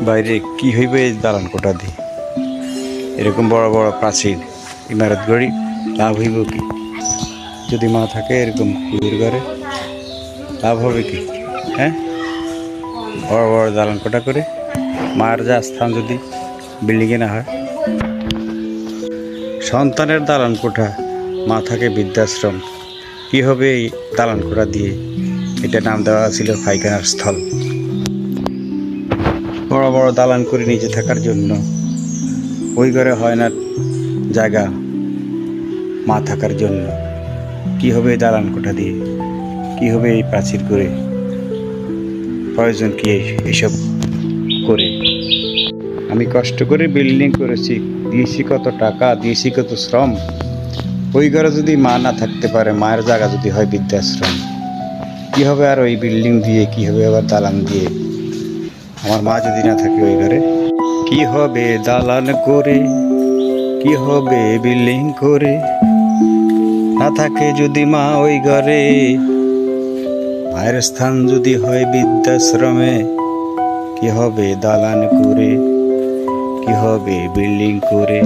বাইরে কি হইবে এই দালান কোঠা দিয়ে? এরকম বড় বড় প্রাচীর ইমারত গড়ি লাভ হইব কি? যদি মা থাকে এরকম কুয়ের ঘরে লাভ হবে কি? হ্যাঁ, বড় বড় দালান কোঠা করে মার যা স্থান যদি বিল্ডিংয়ে না হয়। সন্তানের দালান কোঠা, মা থাকে বৃদ্ধাশ্রম। কি হবে এই দালান কোঠা দিয়ে? এটা নাম দেওয়া ছিল পায়খানার স্থল। বড় বড় দালান করে নিজে থাকার জন্য ওই ঘরে হয় না জায়গা মা থাকার জন্য। কি হবে এই দালান কোঠা দিয়ে? কি হবে এই প্রাচীর করে? প্রয়োজন কি এসব করে? আমি কষ্ট করে বিল্ডিং করেছি, দিয়েছি কত টাকা, দিয়েছি কত শ্রম। ওই ঘরে যদি মা না থাকতে পারে, মায়ের জায়গা যদি হয় বৃদ্ধাশ্রম, কি হবে আর ওই বিল্ডিং দিয়ে? কি হবে আবার দালান দিয়ে? আমার মা যদি না থাকে ওই ঘরে, কি হবে দালান করে? কি হবে বিল্ডিং করে? না থাকে যদি মা ওই ঘরে, মায়ের স্থান যদি হয় বৃদ্ধাশ্রমে, কি হবে দালান করে? কি হবে বিল্ডিং করে?